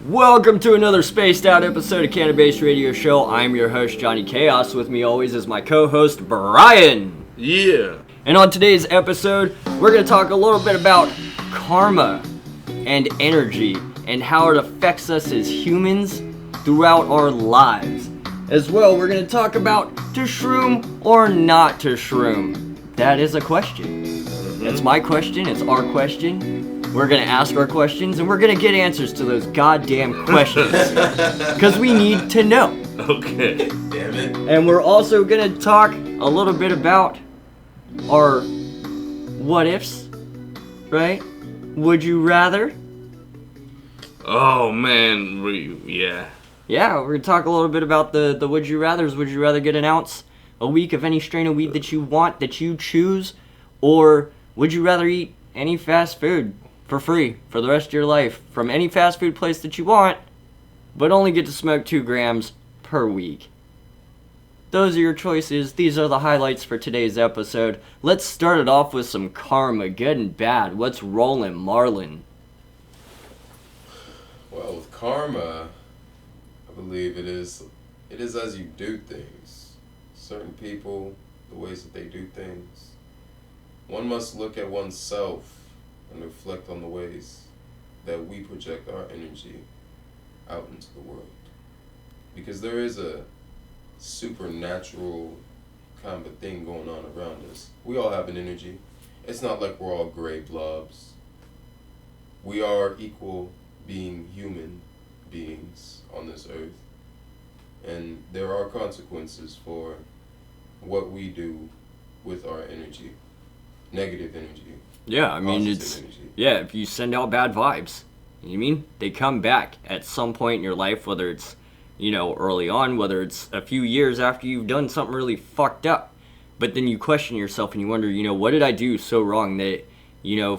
Welcome to another spaced out episode of CannaBase Radio Show. I'm your host, Johnny Chaos. With me always is my co-host, Brian. Yeah. And on today's episode, we're going to talk a little bit about karma and energy and how it affects us as humans throughout our lives. As well, we're going to talk about to shroom or not to shroom. That is a question. That's my question. It's our question. We're going to ask our questions, and we're going to get answers to those goddamn questions. Because we need to know. Okay. Damn it. And we're also going to talk a little bit about our what-ifs, right? Would you rather? Oh, man. Yeah. Yeah, we're going to talk a little bit about the would you rathers. Would you rather get an ounce a week of any strain of weed that you want, that you choose? Or would you rather eat any fast food for free for the rest of your life from any fast food place that you want, but only get to smoke 2 grams per week? Those are your choices. These are the highlights for today's episode. Let's start it off with some karma, good and bad. What's rolling, Marlon? Well, with karma, I believe it is as you do things. Certain people, the ways that they do things. One must look at oneself and reflect on the ways that we project our energy out into the world. Because there is a supernatural kind of a thing going on around us. We all have an energy. It's not like we're all gray blobs. We are equal being human beings on this earth. And there are consequences for what we do with our energy. Negative energy. Yeah, I mean, it's, yeah, if you send out bad vibes, you mean, they come back at some point in your life, whether it's, early on, whether it's a few years after you've done something really fucked up. But then you question yourself and you wonder, what did I do so wrong that,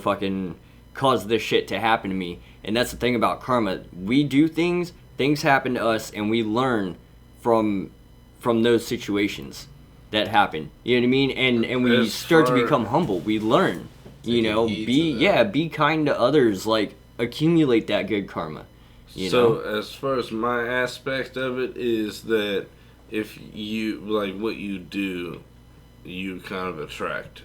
fucking caused this shit to happen to me? And that's the thing about karma. We do things happen to us, and we learn from those situations that happen. You know what I mean? And we start to become humble. We learn. Be kind to others, like, accumulate that good karma. So, as far as my aspect of it is that if you, like, what you do, you kind of attract.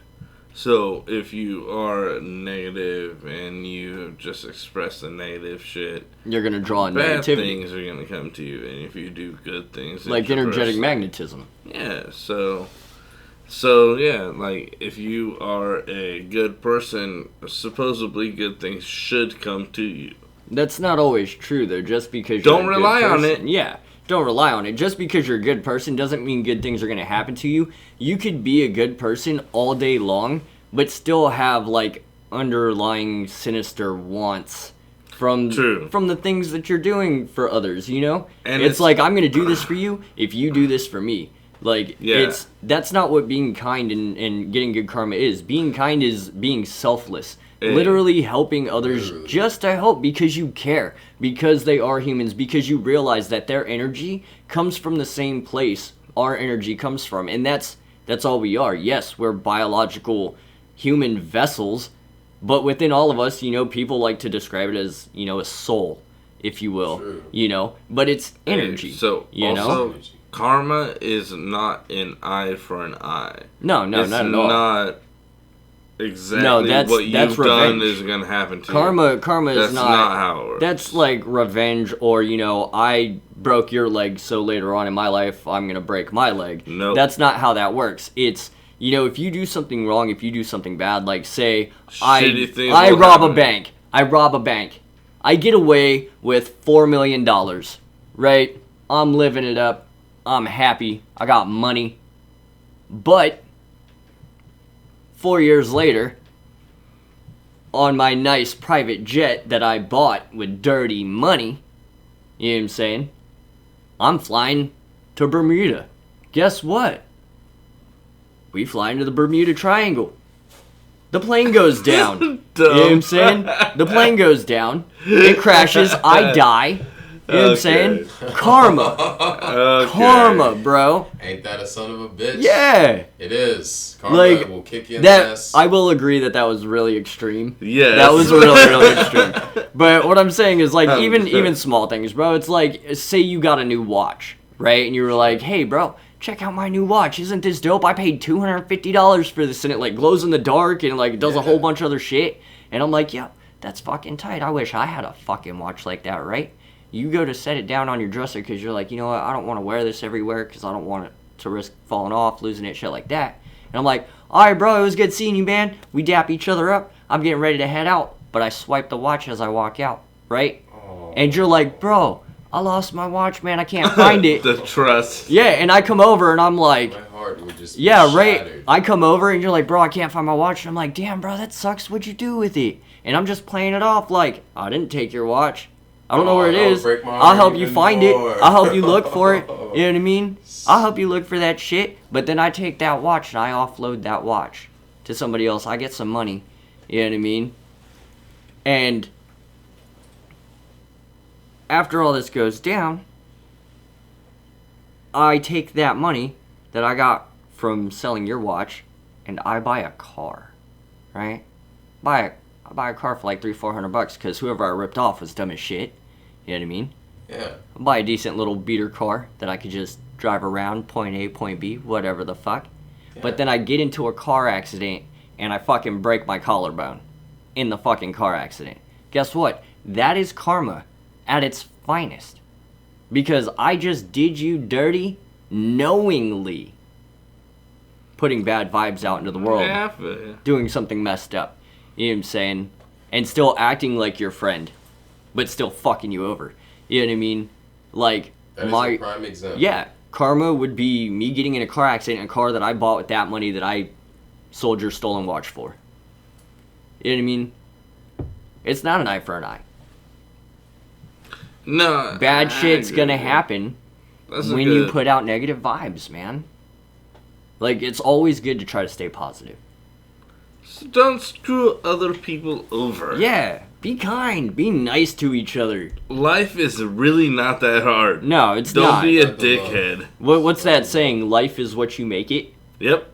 So, if you are negative and you just express the negative shit, you're going to draw bad negativity. Things are going to come to you. And if you do good things... like energetic magnetism. Yeah, So, yeah, like, if you are a good person, supposedly good things should come to you. That's not always true, though, just because don't rely on it. Yeah, don't rely on it. Just because you're a good person doesn't mean good things are going to happen to you. You could be a good person all day long, but still have, like, underlying sinister wants from the things that you're doing for others, And it's like, I'm going to do this for you if you do this for me. Like, that's not what being kind and getting good karma is. Being kind is being selfless. Literally helping others just to help because you care. Because they are humans. Because you realize that their energy comes from the same place our energy comes from. And that's all we are. Yes, we're biological human vessels. But within all of us, people like to describe it as, a soul, if you will. True. But it's energy. Karma is not an eye for an eye. No, not at all. Not exactly what you've done is going to happen to you. Karma is not... That's not how it works. That's like revenge, or, I broke your leg, so later on in my life, I'm going to break my leg. Nope. That's not how that works. It's, if you do something wrong, if you do something bad, like, say, I rob a bank. I get away with $4 million, right? I'm living it up. I'm happy. I got money. But 4 years later, on my nice private jet that I bought with dirty money, you know what I'm saying? I'm flying to Bermuda. Guess what? We fly into the Bermuda Triangle. The plane goes down. You know what I'm saying? The plane goes down. It crashes. I die. You know what I'm saying? Karma. Okay. Karma, bro. Ain't that a son of a bitch? Yeah. It is. Karma Like, will kick you in the ass. I will agree that was really extreme. Yes. That was really, really extreme. But what I'm saying is, like, Oh, even sure. even small things, bro. It's like, say you got a new watch, right? And you were like, hey, bro, check out my new watch. Isn't this dope? I paid $250 for this, and it, like, glows in the dark and, like, does a whole bunch of other shit. And I'm like, yeah, that's fucking tight. I wish I had a fucking watch like that, right? You go to set it down on your dresser because you're like, you know what, I don't want to wear this everywhere because I don't want it to risk falling off, losing it, shit like that. And I'm like, all right, bro, it was good seeing you, man. We dap each other up. I'm getting ready to head out. But I swipe the watch as I walk out, right? Oh. And you're like, bro, I lost my watch, man. I can't find it. The trust. Yeah, and I come over and I'm like, My heart would just be yeah, right. shattered. I come over and you're like, bro, I can't find my watch. And I'm like, damn, bro, that sucks. What'd you do with it? And I'm just playing it off like, I didn't take your watch. I don't know where it that would is. break my I'll heart help you even find more. it. I'll help you look for it. You know what I mean? I'll help you look for that shit. But then I take that watch and I offload that watch to somebody else. I get some money. You know what I mean? And after all this goes down, I take that money that I got from selling your watch and I buy a car, right? I buy a car for like $300-400 because whoever I ripped off was dumb as shit. You know what I mean? Yeah. I buy a decent little beater car that I could just drive around, point A, point B, whatever the fuck. Yeah. But then I get into a car accident and I fucking break my collarbone in the fucking car accident. Guess what? That is karma at its finest. Because I just did you dirty knowingly. Putting bad vibes out into the world. Yeah, but- Doing something messed up. You know what I'm saying? And still acting like your friend. But still fucking you over. You know what I mean? Like, That is a prime example. yeah, karma would be me getting in a car accident in a car that I bought with that money that I sold your stolen watch for. You know what I mean? It's not an eye for an eye. No. Bad I shit's agree, gonna man. happen That's a when you good- put out negative vibes, man. Like, it's always good to try to stay positive. So don't screw other people over. Yeah, be kind, be nice to each other. Life is really not that hard. No, it's Don't not. be a Not the love. dickhead. What's that saying? Life is what you make it? Yep.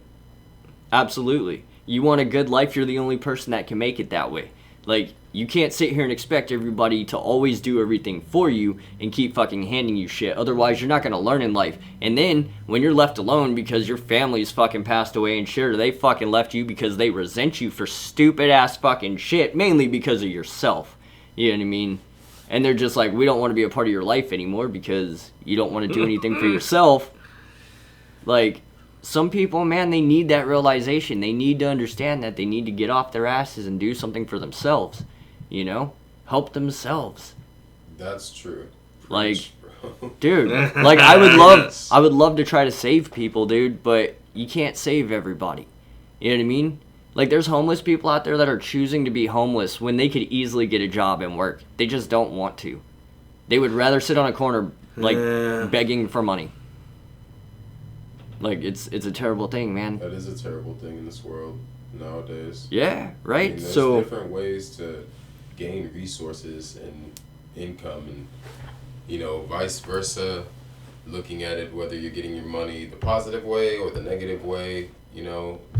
Absolutely. You want a good life, you're the only person that can make it that way. Like, you can't sit here and expect everybody to always do everything for you and keep fucking handing you shit. Otherwise, you're not going to learn in life. And then, when you're left alone because your family's fucking passed away and shit, or they fucking left you because they resent you for stupid ass fucking shit, mainly because of yourself. You know what I mean? And they're just like, we don't want to be a part of your life anymore because you don't want to do anything for yourself. Like, some people, man, they need that realization. They need to understand that they need to get off their asses and do something for themselves. You know? Help themselves. That's true. Like, Preach, bro. dude, like, I would love to try to save people, dude, but you can't save everybody. You know what I mean? Like, there's homeless people out there that are choosing to be homeless when they could easily get a job and work. They just don't want to. They would rather sit on a corner, like, Yeah. begging for money. Like, it's a terrible thing, man. That is a terrible thing in this world nowadays. Yeah, I right? mean, there's So, different ways to gain resources and income, and vice versa. Looking at it, whether you're getting your money the positive way or the negative way,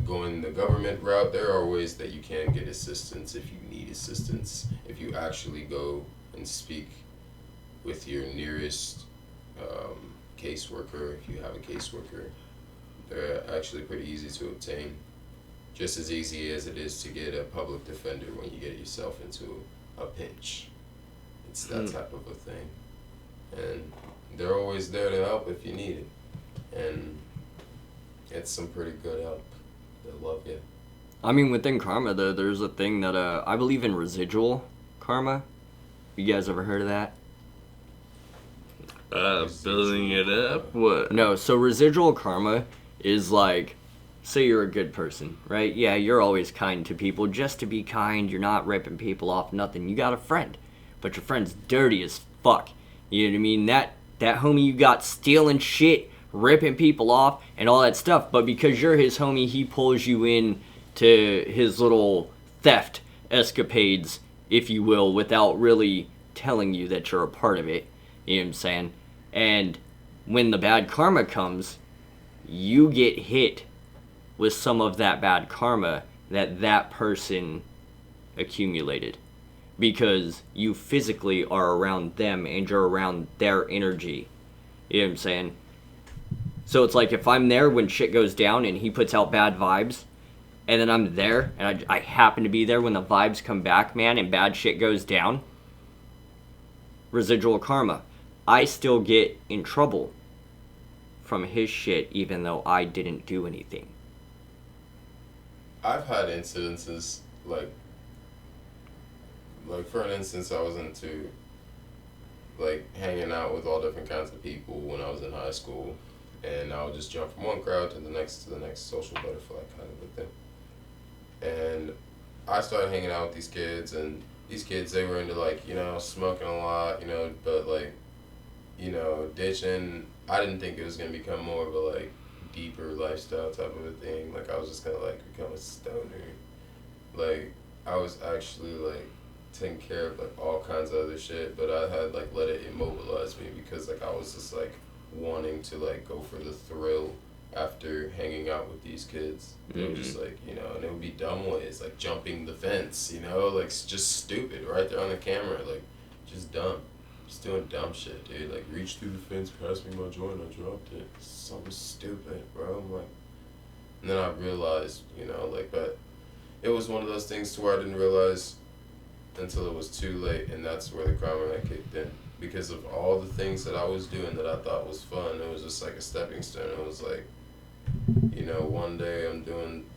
going the government route, there are ways that you can get assistance if you need assistance. If you actually go and speak with your nearest caseworker, if you have a caseworker, they're actually pretty easy to obtain. Just as easy as it is to get a public defender when you get yourself into a pinch. It's that type of a thing. And they're always there to help if you need it. And it's some pretty good help. They'll love you. I mean, within karma, though, there's a thing that, I believe in residual karma. You guys ever heard of that? Building it up? What? No, so residual karma is like, say you're a good person, right? Yeah, you're always kind to people just to be kind. You're not ripping people off, nothing. You got a friend, but your friend's dirty as fuck. You know what I mean? That homie you got stealing shit, ripping people off, and all that stuff. But because you're his homie, he pulls you in to his little theft escapades, if you will, without really telling you that you're a part of it. You know what I'm saying? And when the bad karma comes, you get hit with some of that bad karma that person accumulated. Because you physically are around them and you're around their energy. You know what I'm saying? So it's like if I'm there when shit goes down and he puts out bad vibes, and then I'm there and I happen to be there when the vibes come back, man, and bad shit goes down, residual karma. I still get in trouble from his shit even though I didn't do anything. I've had incidences like for an instance, I was into like hanging out with all different kinds of people when I was in high school, and I would just jump from one crowd to the next social butterfly kind of a thing. And I started hanging out with these kids, and these kids, they were into like, you know, smoking a lot, you know, but like, you know, ditching. I didn't think it was gonna become more of a like deeper lifestyle type of a thing. Like I was just gonna like become a stoner. Like I was actually like taking care of like all kinds of other shit, but I had like let it immobilize me because like I was just like wanting to like go for the thrill after hanging out with these kids. They were just like, you know, and it would be dumb ways, like jumping the fence, you know, like just stupid right there on the camera, like just dumb. Just doing dumb shit, dude. Like reach through the fence, pass me my joint, I dropped it. Something stupid, bro. I'm like, and then I realized, you know, like, but it was one of those things to where I didn't realize until it was too late, and that's where the karma had kicked in. Because of all the things that I was doing that I thought was fun, it was just like a stepping stone. It was like, you know, one day I'm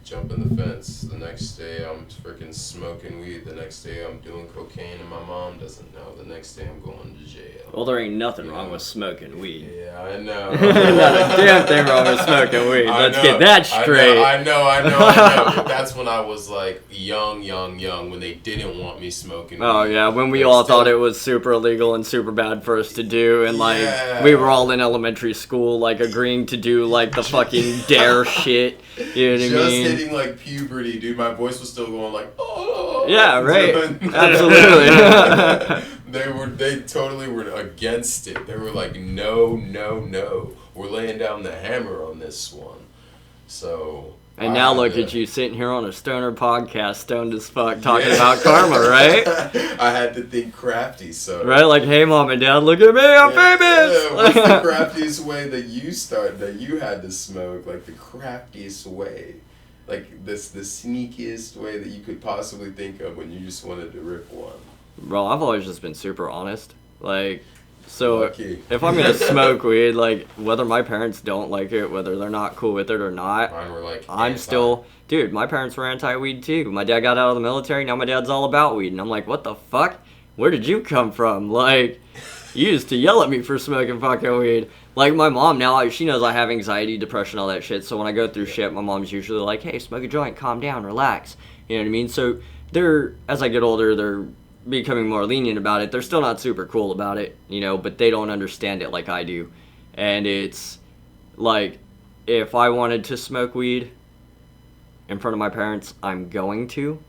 jumping the fence, the next day I'm freaking smoking weed, the next day I'm doing cocaine and my mom doesn't know, the next day I'm going to jail. Well, there ain't nothing wrong with smoking weed. Yeah, I know. Not a damn thing wrong with smoking weed. Let's get that straight. I know. But that's when I was like young, when they didn't want me smoking weed. Oh, yeah, when we all thought it was super illegal and super bad for us to do, and like, we were all in elementary school, like, agreeing to do, like, the fucking dare shit. You know what I mean? Just hitting like puberty, dude. My voice was still going like, oh. Yeah, right. Absolutely. They totally were against it. They were like, no. We're laying down the hammer on this one. So. And now look at you sitting here on a stoner podcast, stoned as fuck, talking about karma, right? I had to think crafty, so. Right, like, hey, mom and dad, look at me, I'm famous! Yeah. What's the craftiest way that you had to smoke? Like, the craftiest way? Like, the sneakiest way that you could possibly think of when you just wanted to rip one? Bro, I've always just been super honest. Like, so Lucky. If I'm gonna smoke weed, like, whether my parents don't like it, whether they're not cool with it or not, Mine were like, I'm still, dude, my parents were anti-weed too. My dad got out of the military, now my dad's all about weed. And I'm like, what the fuck? Where did you come from? Like, you used to yell at me for smoking fucking weed. Like, my mom now, she knows I have anxiety, depression, all that shit. So when I go through shit, my mom's usually like, hey, smoke a joint, calm down, relax. You know what I mean? So as I get older, they're becoming more lenient about it. They're still not super cool about it, you know, but they don't understand it like I do. And it's like, if I wanted to smoke weed in front of my parents, I'm going to.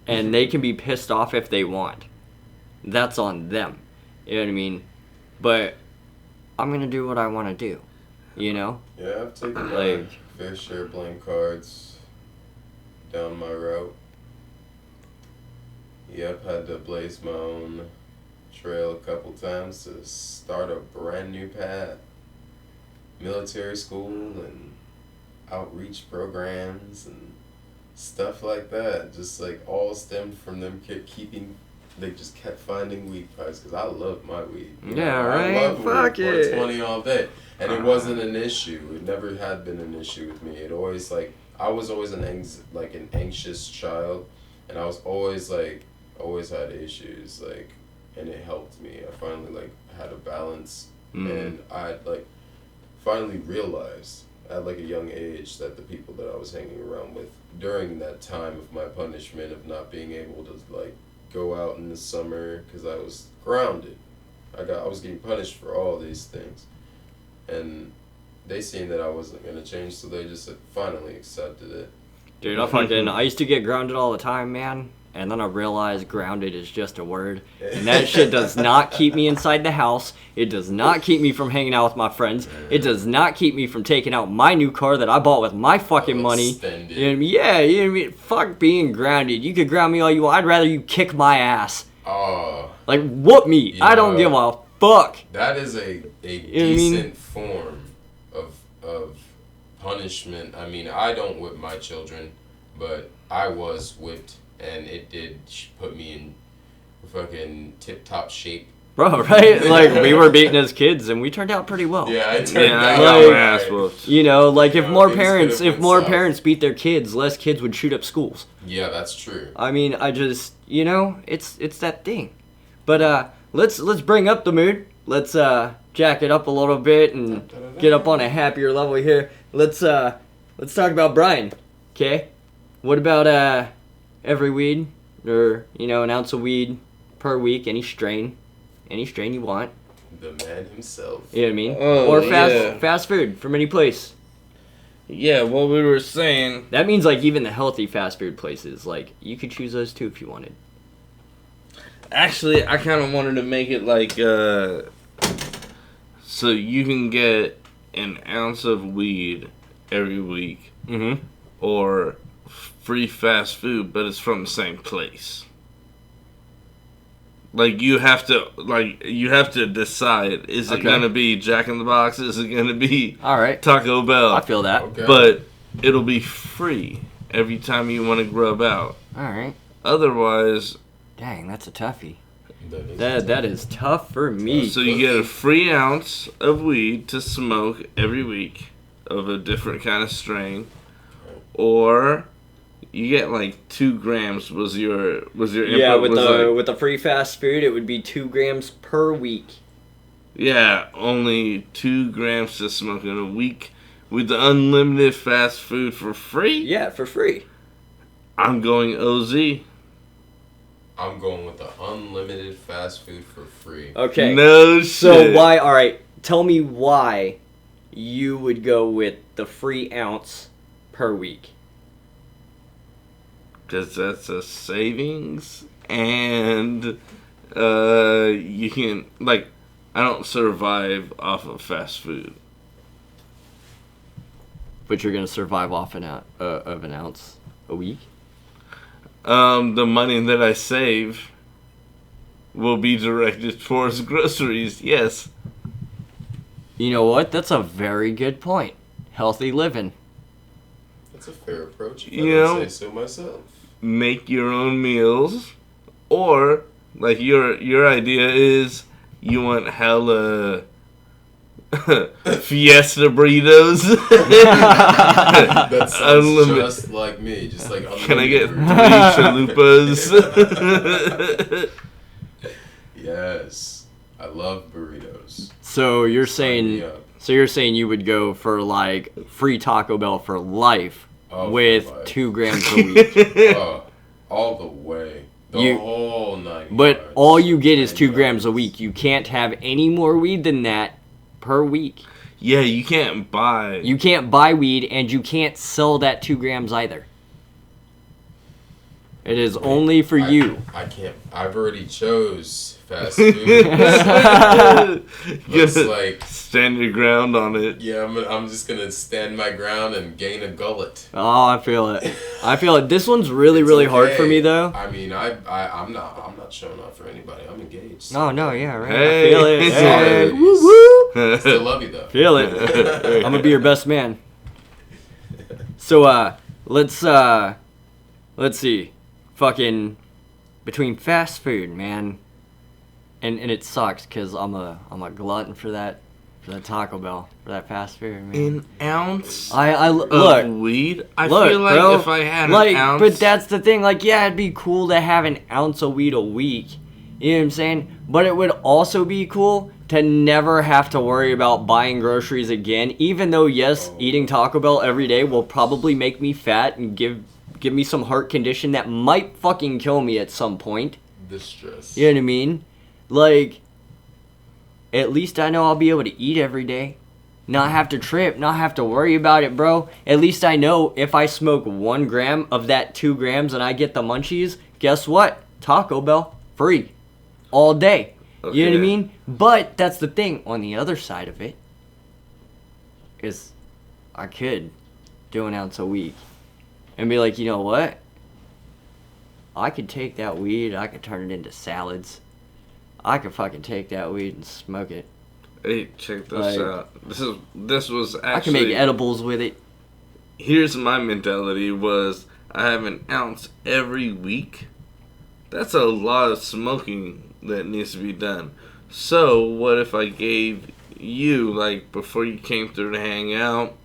And they can be pissed off if they want. That's on them. You know what I mean? But I'm going to do what I want to do, you know? Yeah, I've taken my fair share of blank cards down my route. Yep, had to blaze my own trail a couple times to start a brand new path. Military school and outreach programs and stuff like that. Just like all stemmed from them they just kept finding weed pipes because I love my weed. Yeah, right? I love Fuck weed, it. 20 all day. And it wasn't an issue. It never had been an issue with me. It always I was always an anxious child, and I was always always had issues, and it helped me. I finally had a balance, and I finally realized at a young age that the people that I was hanging around with during that time of my punishment of not being able to go out in the summer because I was grounded. I was getting punished for all these things, and they seen that I wasn't gonna change, so they just finally accepted it. Dude, I used to get grounded all the time, man. and then I realized grounded is just a word. And that shit does not keep me inside the house. It does not keep me from hanging out with my friends. It does not keep me from taking out my new car that I bought with my fucking money. You know what I mean? Yeah, you know what I mean? Fuck being grounded. You could ground me all you want. I'd rather you kick my ass. Like, whoop me. I don't give a fuck. That is a decent form of punishment. I mean, I don't whip my children, but I was whipped, and it did put me in fucking tip-top shape. Bro, right? Like, we were beating as kids, and we turned out pretty well. Yeah, I turned out I got my ass whooped. You know, like, if more parents beat their kids, less kids would shoot up schools. Yeah, that's true. I mean, I just, you know, it's that thing. But let's bring up the mood. Let's jack it up a little bit and get up on a happier level here. Let's talk about Brian. Okay? What about every weed, or, you know, an ounce of weed per week, any strain you want. The man himself. You know what I mean? Oh, or yeah. fast food from any place. Yeah, what we were saying. That means, like, even the healthy fast food places, like, you could choose those too if you wanted. Actually, I kind of wanted to make it like, so you can get an ounce of weed every week, or free fast food, but it's from the same place. Like, you have to decide, is it going to be Jack in the Box? Is it going to be Taco Bell? I feel that. Okay. But it'll be free every time you want to grub out. Alright. Otherwise... Dang, that's a toughie. That is tough for me. So you get a free ounce of weed to smoke every week of a different kind of strain, or you get like 2 grams. Was your input? With the free fast food, it would be 2 grams per week. Yeah, only 2 grams to smoke in a week with the unlimited fast food for free. Yeah, for free. I'm going OZ. I'm going with the unlimited fast food for free. Okay. No shit. So why? All right. Tell me why you would go with the free ounce per week. Because that's a savings, and you can, like, I don't survive off of fast food. But you're gonna survive off of an ounce a week. The money that I save will be directed towards groceries, yes. You know what? That's a very good point. Healthy living. That's a fair approach. You know, say so myself. Make your own meals, or, like, your idea is you want hella Fiesta burritos. That sounds unlimited. Just like me. Just like Can I get 3 chalupas? Yes, I love burritos. So you're Sign me saying, up. you would go for like free Taco Bell for life with for life. 2 grams a week. All the way. The whole night. But all you get is 2 grams a week. You can't have any more weed than that per week. Yeah, you can't buy. You can't buy weed, and you can't sell that 2 grams either. It is only for you. I can't. I've already chose fast food. Looks like stand your ground on it. Yeah, I'm just gonna stand my ground and gain a gullet. Oh, I feel it. This one's really hard for me though. I mean, I'm not showing up for anybody. I'm engaged. No, yeah, right. Hey. I feel it. Sorry. Woo woo. Still love you though. Feel it. I'm gonna be your best man. So let's see. Fucking between fast food, man. And it sucks because I'm a glutton for that Taco Bell, for that fast food, man. An ounce look, of weed? I look, feel like bro, if I had like, an ounce... But that's the thing, like, yeah, it'd be cool to have an ounce of weed a week. You know what I'm saying? But it would also be cool to never have to worry about buying groceries again, even though, yes, eating Taco Bell every day will probably make me fat and give me some heart condition that might fucking kill me at some point. The stress. You know what I mean? Like, at least I know I'll be able to eat every day. Not have to trip, not have to worry about it, bro. At least I know if I smoke 1 gram of that 2 grams and I get the munchies, guess what? Taco Bell, free. All day. Okay. You know what I mean? But that's the thing. On the other side of it is I could do an ounce a week and be like, you know what? I could take that weed, I could turn it into salads. I could fucking take that weed and smoke it. Hey, check this out. This was actually... I can make edibles with it. Here's my mentality was I have an ounce every week. That's a lot of smoking that needs to be done. So, what if I gave you, like, before you came through to hang out,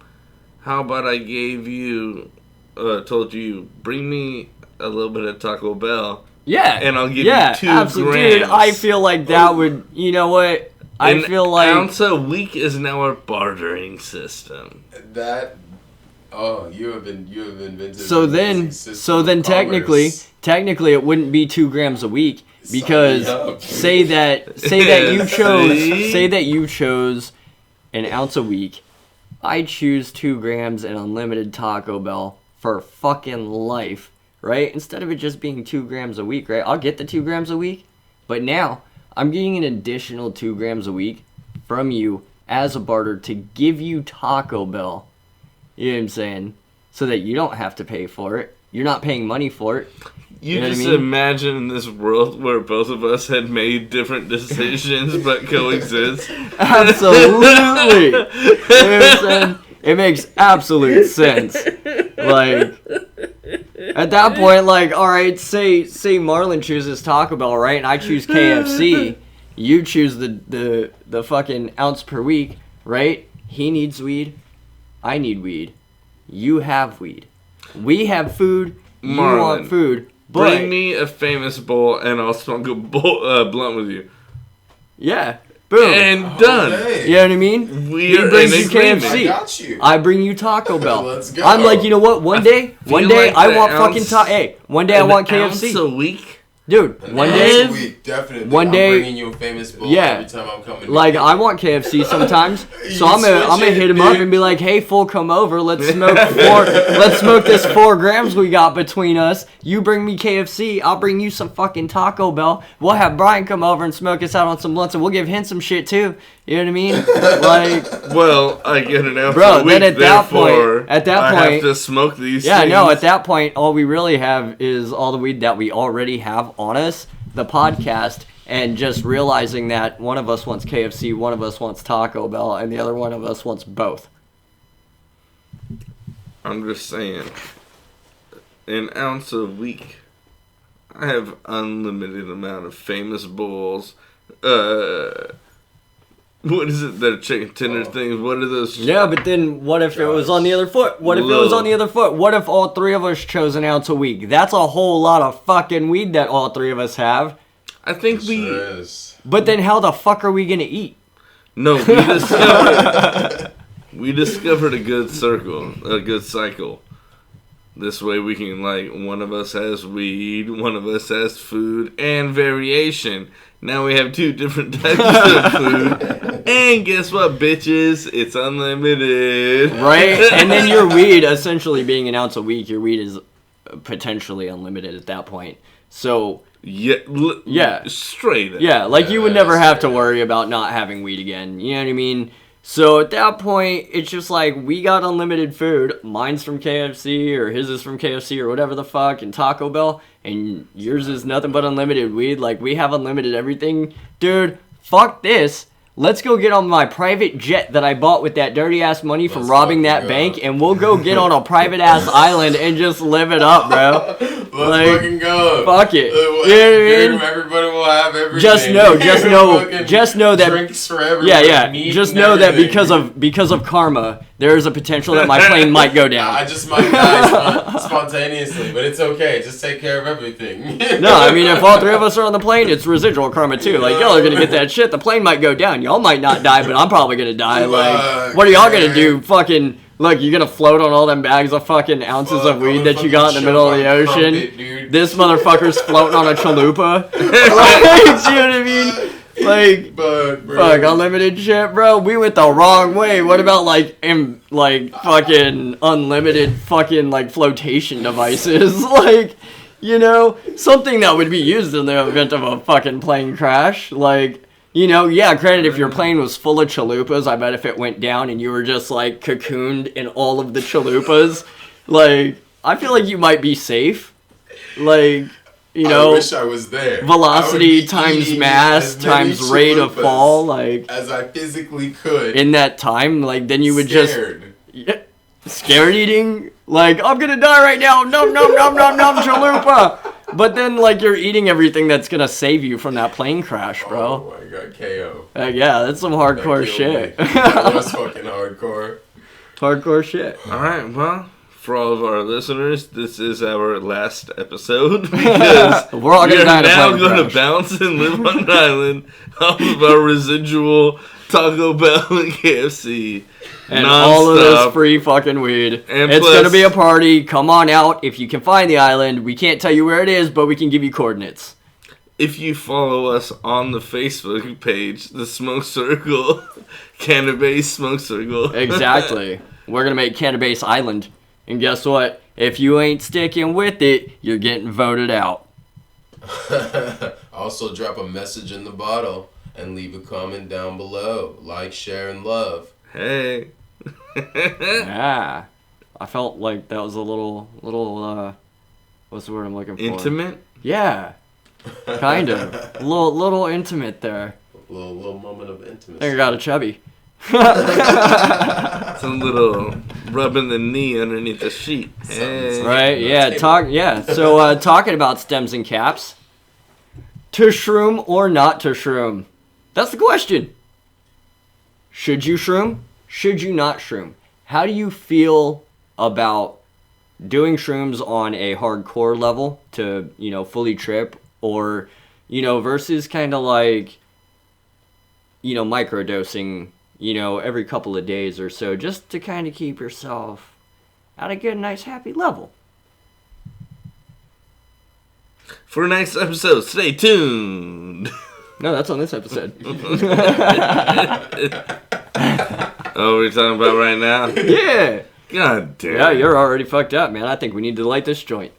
how about I gave you, told you, bring me a little bit of Taco Bell. Yeah. And I'll give you 2 grams. Dude, I feel like that would, you know what? I feel like... An ounce a week is now our bartering system. That... Oh, you have invented... So then technically it wouldn't be 2 grams a week because say that you chose an ounce a week. I choose 2 grams and unlimited Taco Bell for fucking life, right? Instead of it just being 2 grams a week, right? I'll get the 2 grams a week, but now I'm getting an additional 2 grams a week from you as a barter to give you Taco Bell. You know what I'm saying? So that you don't have to pay for it. You're not paying money for it. You know just what I mean? imagine this world where both of us had made different decisions but coexist. Absolutely. You know what I'm saying? It makes absolute sense. Like, at that point, like, alright, say Marlon chooses Taco Bell, right? And I choose KFC. You choose the fucking ounce per week, right? He needs weed. I need weed. You have weed. We have food. You Marlon, want food. But, bring me a famous bowl and I'll smoke a blunt with you. Yeah. Boom. And done. Okay. You know what I mean? He brings you KFC. I got you. I bring you Taco Bell. Let's go. I'm like, you know what? One day like I the want ounce- fucking Hey, one day I want Ounce KFC. a week? Dude, An one ounce day, a week, definitely. one day- I'm bringing you a famous bowl every time I'm coming. like, I want KFC sometimes, so You I'm gonna switch it, hit him up dude. and be like, hey, fool, come over, let's smoke this 4 grams we got between us. You bring me KFC, I'll bring you some fucking Taco Bell. We'll have Brian come over and smoke us out on some blunts, and we'll give him some shit too. You know what I mean? Like, Well, I get an ounce Bro, a week, then at that therefore point- I have to smoke these yeah, things. no, at that point, all we really have is all the weed that we already have on us, the podcast, and just realizing that one of us wants KFC, one of us wants Taco Bell, and the other one of us wants both. I'm just saying, an ounce a week. I have unlimited amount of famous bowls. What is it? They're chicken tender things. What are those? Yeah, but then what if it was on the other foot? What if it was on the other foot? What if all 3 of us chose an ounce a week? That's a whole lot of fucking weed that all 3 of us have. I think But then how the fuck are we gonna eat? No, we discovered a good circle, a good cycle. This way we can, like, one of us has weed, one of us has food, and variation. Now we have 2 different types of food. And guess what, bitches? It's unlimited. Right? And then your weed, essentially being an ounce a week, your weed is potentially unlimited at that point. So... Yeah, straight up. Yeah, like you would never have to worry about not having weed again. You know what I mean? So at that point, it's just like, we got unlimited food. Mine's from KFC, or his is from KFC, or whatever the fuck, and Taco Bell, and yours is nothing but unlimited weed. Like, we have unlimited everything. Dude, fuck this. Let's go get on my private jet that I bought with that dirty-ass money from robbing that bank, and we'll go get on a private-ass island and just live it up, bro. Let's fucking go. Fuck it. You know what I mean? Everybody will have everything. Just know that. Drinks for everyone. Yeah. Just know that because of karma, there is a potential that my plane might go down. I just might die spontaneously, but it's okay. Just take care of everything. No, I mean, if all 3 of us are on the plane, it's residual karma too. Like, y'all are gonna get that shit. The plane might go down. Y'all might not die, but I'm probably gonna die. Like, what are y'all gonna do? Fucking, look, you're gonna float on all them bags of fucking ounces of weed that you got in the middle of the ocean. This motherfucker's floating on a chalupa. Like, you know what I mean? Like, fuck, unlimited shit, bro. We went the wrong way. What about, like, fucking unlimited fucking, like, flotation devices? Like, You know, something that would be used in the event of a fucking plane crash. Like, you know, yeah, granted, if your plane was full of chalupas, I bet if it went down and you were just, like, cocooned in all of the chalupas, like, I feel like you might be safe. Like, you know, I wish I was there. Velocity times mass times rate of fall, like, as I physically could. In that time, like, then you would scared. Scared eating? Like, I'm gonna die right now, nom nom nom nom nom chalupa! But then, like, you're eating everything that's gonna save you from that plane crash, bro. Oh my god, KO. Yeah, that's some hardcore shit. That was fucking hardcore. Hardcore shit. Alright, well, for all of our listeners, this is our last episode because We're all gonna die in a now plane going crash. to bounce and live on an island off of our residual Taco Bell and KFC. And non-stop. all of this free fucking weed. And it's plus- gonna be a party. Come on out if you can find the island. We can't tell you where it is, but we can give you coordinates. If you follow us on the Facebook page, the Smoke Circle, CannaBase Smoke Circle. Exactly. We're gonna make CannaBase Island. And guess what? If you ain't sticking with it, you're getting voted out. Also, drop a message in the bottle and leave a comment down below. Like, share, and love. Hey. Yeah. I felt like that was a little, what's the word I'm looking for? Intimate? Yeah. Kind of. A little intimate there. A little moment of I intimacy. think I got a chubby. Some little rubbing the knee underneath the sheet. Hey. Right, yeah, so talking about stems and caps. To shroom or not to shroom? That's the question. Should you shroom? Should you not shroom? How do you feel about doing shrooms on a hardcore level to, you know, fully trip, or, you know, versus kind of like, you know, microdosing, you know, every couple of days or so, just to kind of keep yourself at a good, nice, happy level? For next episode, stay tuned. No, that's on this episode. Oh, we're talking about right now? Yeah. God damn. Yeah, you're already fucked up, man. I think we need to light this joint.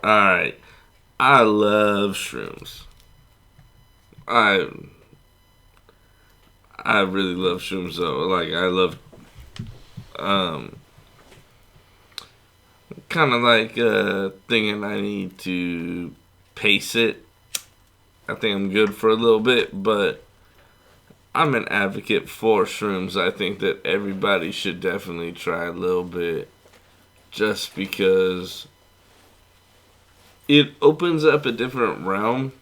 Alright. I love shrooms. I really love shrooms though. Like, I love kind of like thinking I need to pace it. I think I'm good for a little bit, but I'm an advocate for shrooms. I think that everybody should definitely try a little bit, just because it opens up a different realm.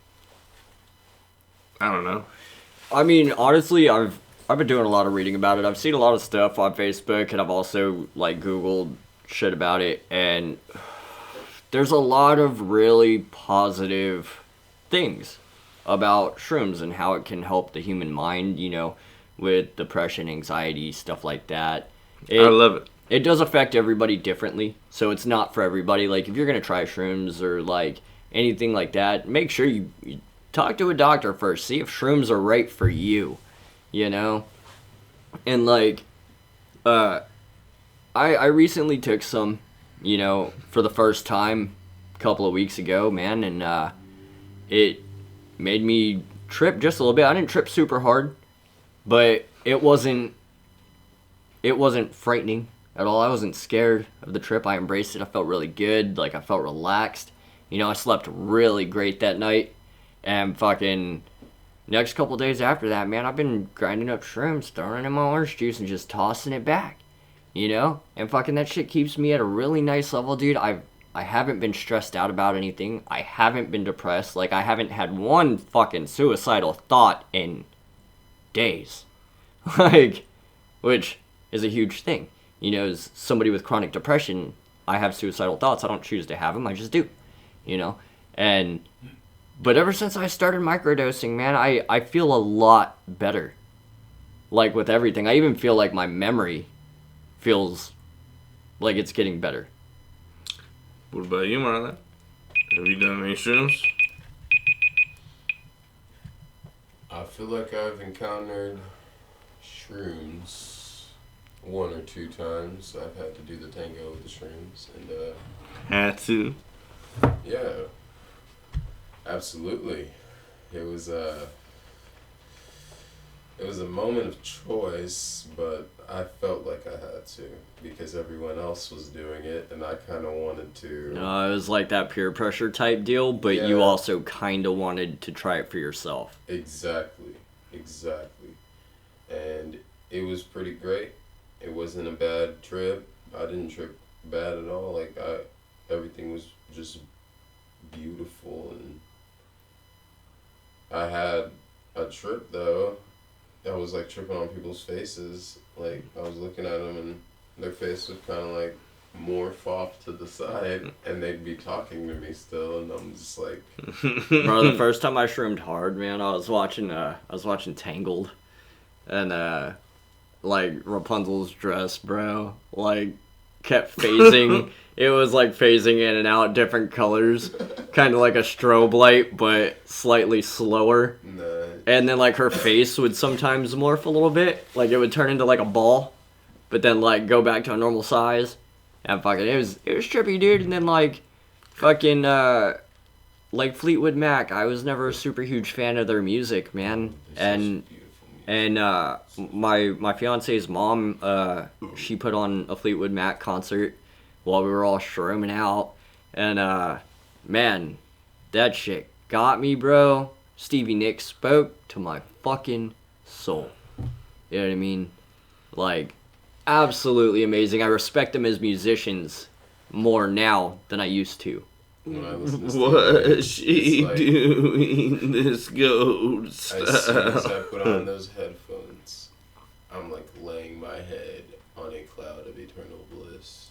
I don't know. I mean, honestly, I've been doing a lot of reading about it. I've seen a lot of stuff on Facebook, and I've also, like, Googled shit about it, and there's a lot of really positive things about shrooms and how it can help the human mind, you know, with depression, anxiety, stuff like that. I love it. It does affect everybody differently, so it's not for everybody. Like, if you're going to try shrooms or, like, anything like that, make sure you talk to a doctor first. See if shrooms are right for you, you know? And, like, I recently took some, you know, for the first time a couple of weeks ago, man, and it made me trip just a little bit. I didn't trip super hard, but it wasn't frightening at all. I wasn't scared of the trip. I embraced it. I felt really good. Like, I felt relaxed. You know, I slept really great that night. And fucking next couple days after that, man, I've been grinding up shrooms, throwing in my orange juice, and just tossing it back. You know? And fucking that shit keeps me at a really nice level, dude. I haven't been stressed out about anything. I haven't been depressed. Like, I haven't had one fucking suicidal thought in days. Like, which is a huge thing. You know, as somebody with chronic depression, I have suicidal thoughts. I don't choose to have them. I just do. You know? But ever since I started microdosing, man, I feel a lot better. Like, with everything. I even feel like my memory feels like it's getting better. What about you, Marlon? Have you done any shrooms? I feel like I've encountered shrooms one or two times. I've had to do the tango with the shrooms, and Had to. Yeah, absolutely. It was a moment of choice, but I felt like I had to because everyone else was doing it, and I kind of wanted to. No, it was like that peer pressure type deal, but you Yeah. also kind of wanted to try it for yourself. Exactly. And it was pretty great. It wasn't a bad trip. I didn't trip bad at all. Like everything was just beautiful, and I had a trip though. I was like tripping on people's faces. Like I was looking at them, and their face would kind of like morph off to the side, and they'd be talking to me still, and I'm just like, Bro, the first time I shroomed hard, man, I was watching Tangled, and like Rapunzel's dress, bro, like kept phasing. It was like phasing in and out, different colors, kind of like a strobe light, but slightly slower. nah. And then like her face would sometimes morph a little bit, like it would turn into like a ball, but then like go back to a normal size. And fucking, it was trippy, dude. And then like, fucking like Fleetwood Mac, I was never a super huge fan of their music, man. And my fiance's mom, she put on a Fleetwood Mac concert while we were all shrooming out, and man, that shit got me, bro. Stevie Nicks spoke to my fucking soul. You know what I mean? Like, absolutely amazing. I respect them as musicians more now than I used to. When I listen to What Stevie, is she it's like, doing? This ghost. as soon as I put on those headphones, I'm like laying my head on a cloud of eternal bliss,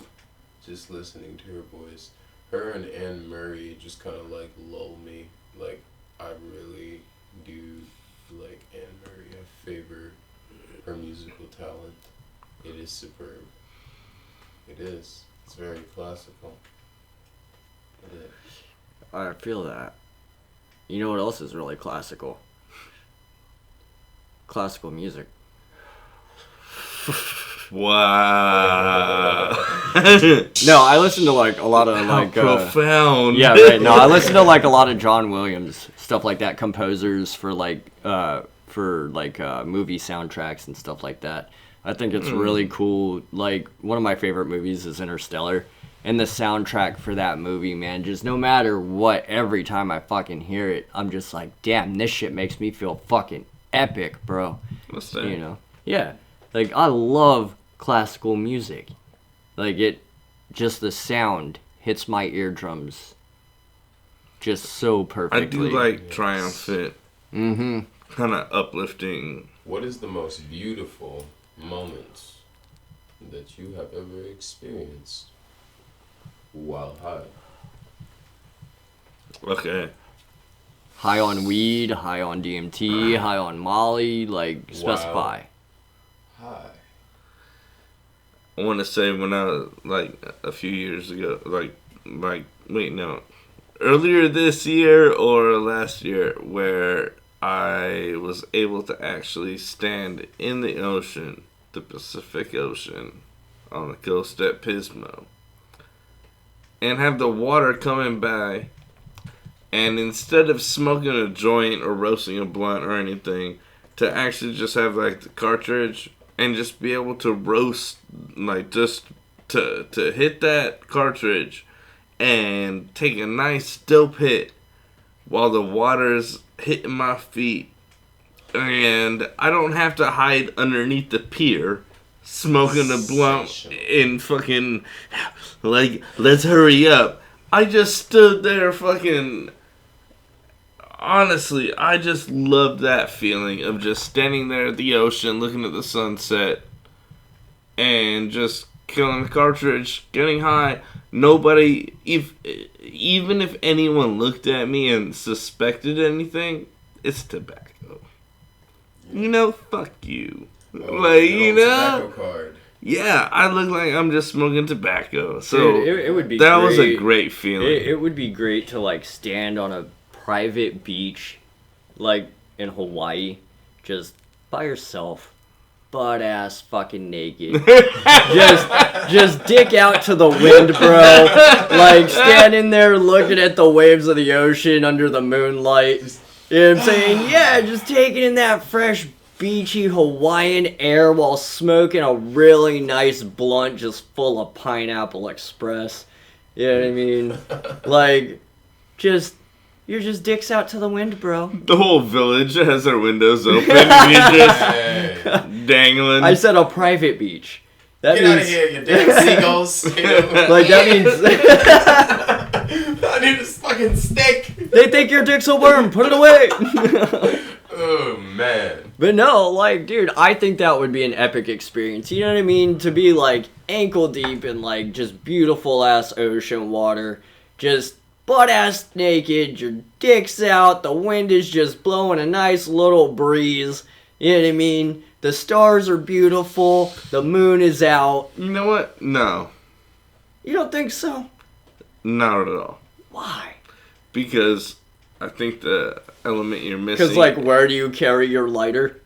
just listening to her voice. Her and Anne Murray just kind of like lull me. Like, I really do like Anne Murray. I favor her musical talent. It is superb. It is. It's very classical. It is. I feel that. You know what else is really classical? Classical music. Wow. No, I listen to like a lot of like profound. yeah, right. No, I listen to like a lot of John Williams stuff like that, composers for movie soundtracks and stuff like that. I think it's really cool. Like, one of my favorite movies is Interstellar, and the soundtrack for that movie, man, just no matter what, every time I fucking hear it, I'm just like, damn, this shit makes me feel fucking epic, bro. What's that? You know? Yeah. Like, I love classical music. Like, just the sound hits my eardrums just so I perfectly. do like triumphant, Mm-hmm. kind of uplifting. What is the most beautiful moment that you have ever experienced while high? Okay. High on weed, high on DMT, high on Molly, like, specify. High. I want to say when I was, like, a few years ago, earlier this year or last year, where I was able to actually stand in the ocean, the Pacific Ocean, on the coast at Pismo, and have the water coming by, and instead of smoking a joint or roasting a blunt or anything, to actually just have, like, the cartridge and just be able to roast, like, just to hit that cartridge and take a nice dope hit while the water's hitting my feet, and I don't have to hide underneath the pier smoking a blunt and fucking, like, let's hurry up. I just stood there fucking, honestly, I just loved that feeling of just standing there at the ocean looking at the sunset and just killing the cartridge, getting high. Nobody, even if anyone looked at me and suspected anything, it's tobacco. You know, fuck you. Like, you know? Tobacco card. Yeah, I look like I'm just smoking tobacco. So Dude, it would be that great. was a great feeling. It would be great to, like, stand on a private beach, like, in Hawaii, just by yourself, butt ass fucking naked. just dick out to the wind, bro. Like standing there looking at the waves of the ocean under the moonlight. You know what I'm saying? Yeah, just taking in that fresh, beachy Hawaiian air while smoking a really nice blunt just full of Pineapple Express. You know what I mean? Like, you're just dicks out to the wind, bro. The whole village has their windows open and you're just dangling. I said a private beach. That Get means, out of here, you damn seagulls. Like, that means... I need this fucking stick. They think your dick's a worm. Put it away. Oh, man. But no, like, dude, I think that would be an epic experience. You know what I mean? To be, like, ankle deep in, like, just beautiful-ass ocean water. Just butt-ass naked. Your dick's out. The wind is just blowing a nice little breeze. You know what I mean? The stars are beautiful. The moon is out. You know what? No. You don't think so? Not at all. Why? Because I think the element you're missing... Because, like, where do you carry your lighter?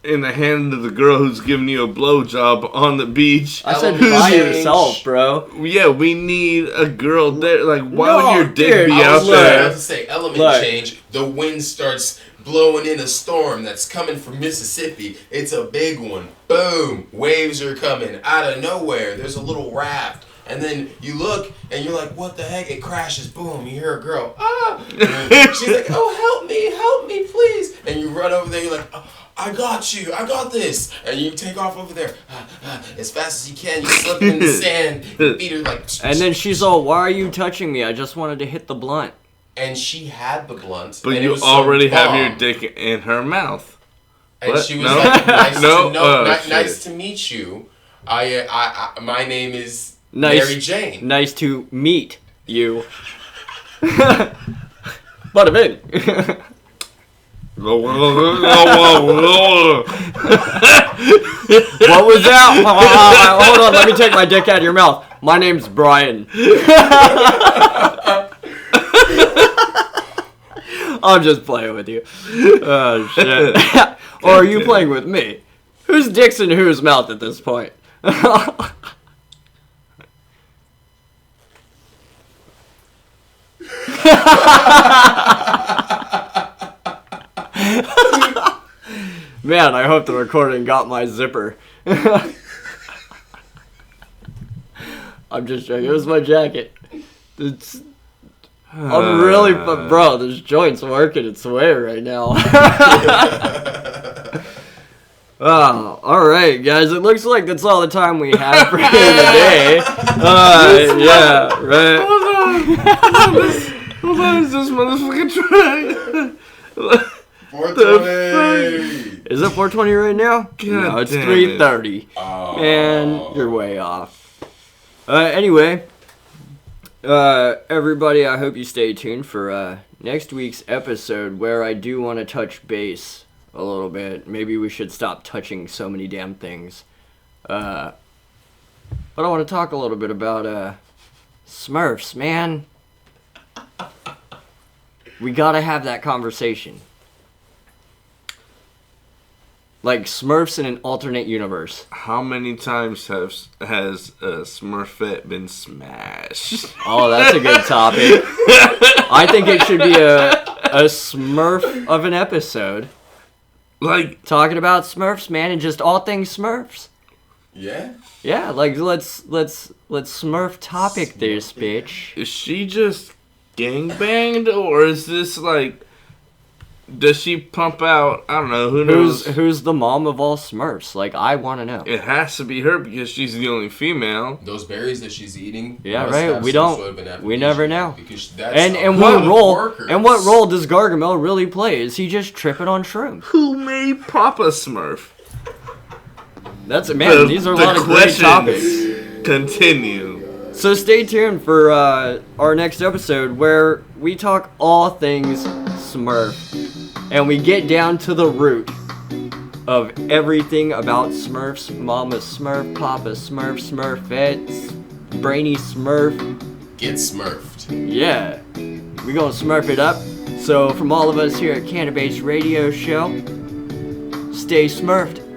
In the hand of the girl who's giving you a blowjob on the beach. I said Element by change. yourself, bro. Yeah, we need a girl there. Like, why No, would your dick dude, be I out was about there? to say element Look. change. The wind starts blowing in a storm that's coming from Mississippi. It's a big one. Boom. Waves are coming out of nowhere. There's a little raft. And then you look and you're like, what the heck? It crashes. Boom. You hear a girl. Ah. And she's like, oh, help me, please. And you run over there. You're like, oh, I got you. I got this. And you take off over there as fast as you can. You slip in the sand. Your feet are like. And then she's all, why are you touching me? I just wanted to hit the blunt. And she had the blunt. But and it you was already some have bomb. your dick in her mouth. And What? she was No? like, nice No? to know, Oh, nice shit. to meet you. I my name is Nice. Mary Jane. Nice to meet you. Bada bing. What was that? Hold on, let me take my dick out of your mouth. My name's Brian. I'm just playing with you. Oh, shit. Or are you playing with me? Whose dick's in whose mouth at this point? Man, I hope the recording got my zipper. I'm just joking. It was my jacket. I'm really, bro, this joint's working its way right now. Oh, alright, guys. It looks like that's all the time we have for you today. Yeah, right. Hold on, is this motherfucker trying? 420. Is it 4:20 right now? No, it's damn 3:30. Oh. Man, you're way off. Anyway, everybody, I hope you stay tuned for next week's episode where I do want to touch base a little bit. Maybe we should stop touching so many damn things. But I want to talk a little bit about Smurfs, man. We gotta have that conversation. Like Smurfs in an alternate universe. How many times has a Smurfette been smashed? Oh, that's a good topic. I think it should be a Smurf of an episode. Like, Talking about Smurfs, man, and just all things Smurfs. Yeah? Yeah, like let's Smurf topic this bitch. is she just gangbanged, or is this like, does she pump out, I don't know, who knows? Who's the mom of all Smurfs? Like, I want to know. It has to be her because she's the only female. Those berries that she's eating. Yeah, must right. have We some don't- sort of an we never know. application because that's And a what role workers. and what role does Gargamel really play? Is he just tripping on shrooms? Who made Papa Smurf? That's it, man. These are a lot of great topics. Continue. So stay tuned for our next episode where we talk all things Smurf. And we get down to the root of everything about Smurfs. Mama Smurf, Papa Smurf, Smurfettes, Brainy Smurf. Get smurfed. Yeah, we gonna Smurf it up. So from all of us here at CannaBase Radio Show, stay smurfed.